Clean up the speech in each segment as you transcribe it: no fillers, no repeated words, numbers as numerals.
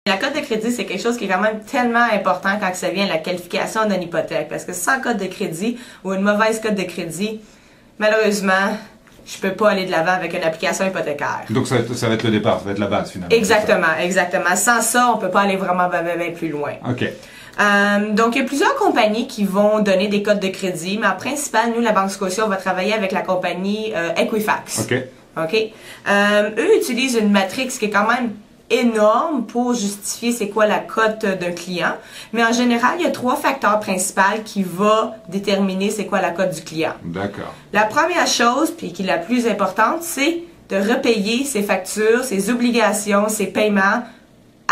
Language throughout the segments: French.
La cote de crédit, c'est quelque chose qui est quand même tellement important quand ça vient à la qualification d'une hypothèque. Parce que sans cote de crédit ou une mauvaise cote de crédit, malheureusement, je peux pas aller de l'avant avec une application hypothécaire. Donc ça va être le départ, ça va être la base finalement. Exactement, exactement. Sans ça, on peut pas aller vraiment bien plus loin. OK. Donc, il y a plusieurs compagnies qui vont donner des cotes de crédit, mais en principal, nous, la Banque Scotia, on va travailler avec la compagnie Equifax. OK. OK? Eux utilisent une matrix qui est quand même énorme pour justifier c'est quoi la cote d'un client. Mais en général, il y a 3 facteurs principaux qui vont déterminer c'est quoi la cote du client. D'accord. La première chose, puis qui est la plus importante, c'est de repayer ses factures, ses obligations, ses paiements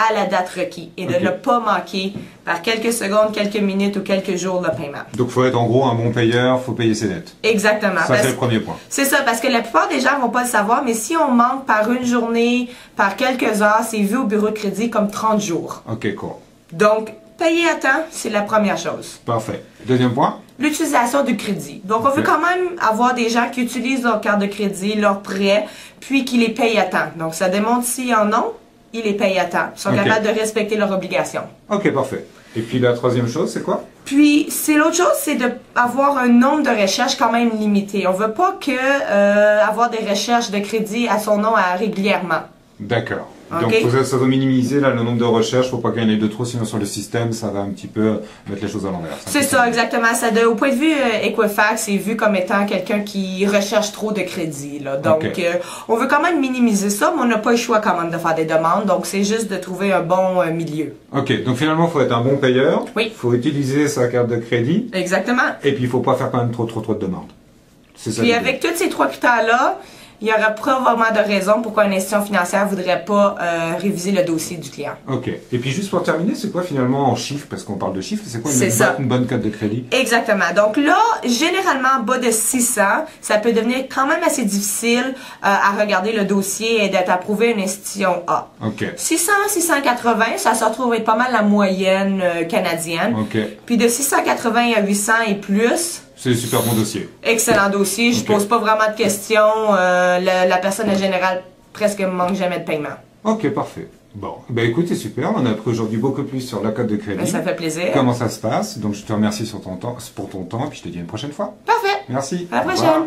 à la date requise et de ne pas manquer par quelques secondes, quelques minutes ou quelques jours le paiement. Donc il faut être en gros un bon payeur, il faut payer ses dettes. Exactement. Ça, c'est le premier point. C'est ça, parce que la plupart des gens vont pas le savoir, mais si on manque par une journée, par quelques heures, c'est vu au bureau de crédit comme 30 jours. OK, cool. Donc, payer à temps, c'est la première chose. Parfait. Deuxième point? L'utilisation du crédit. Donc, on veut quand même avoir des gens qui utilisent leur carte de crédit, leurs prêts, puis qui les payent à temps. Donc, ça démontre s'ils en ont, ils les payent à temps. Ils sont capables de respecter leurs obligations. OK, parfait. Et puis la troisième chose, c'est quoi? Puis, l'autre chose, c'est d'avoir un nombre de recherches quand même limité. On veut pas que avoir des recherches de crédit à son nom régulièrement. D'accord. Okay. Donc ça doit minimiser là, le nombre de recherches, faut pas qu'il y en ait de trop, sinon sur le système, ça va un petit peu mettre les choses à l'envers. C'est ça, exactement. Au point de vue Equifax, c'est vu comme étant quelqu'un qui recherche trop de crédit. Là. Donc, on veut quand même minimiser ça, mais on n'a pas le choix quand même de faire des demandes. Donc, c'est juste de trouver un bon milieu. OK. Donc, finalement, il faut être un bon payeur. Oui. Il faut utiliser sa carte de crédit. Exactement. Et puis, il faut pas faire quand même trop de demandes. C'est ça. Puis, avec tous ces 3 critères-là, il y aura probablement de raisons pourquoi une institution financière ne voudrait pas réviser le dossier du client. OK. Et puis juste pour terminer, c'est quoi finalement en chiffres, parce qu'on parle de chiffres, c'est quoi une bonne cote de crédit? Exactement. Donc là, généralement, bas de 600, ça peut devenir quand même assez difficile à regarder le dossier et d'être approuvé à une institution A. OK. 600, 680, ça se retrouve être pas mal la moyenne canadienne. OK. Puis de 680 à 800 et plus, c'est un super bon dossier. Excellent dossier. Je pose pas vraiment de questions. La personne en général presque manque jamais de paiement. OK, parfait. Bon, ben écoute, c'est super. On a appris aujourd'hui beaucoup plus sur la cote de crédit. Ben, ça fait plaisir. Comment ça se passe. Donc je te remercie pour ton temps et puis je te dis à une prochaine fois. Parfait. Merci. À la prochaine.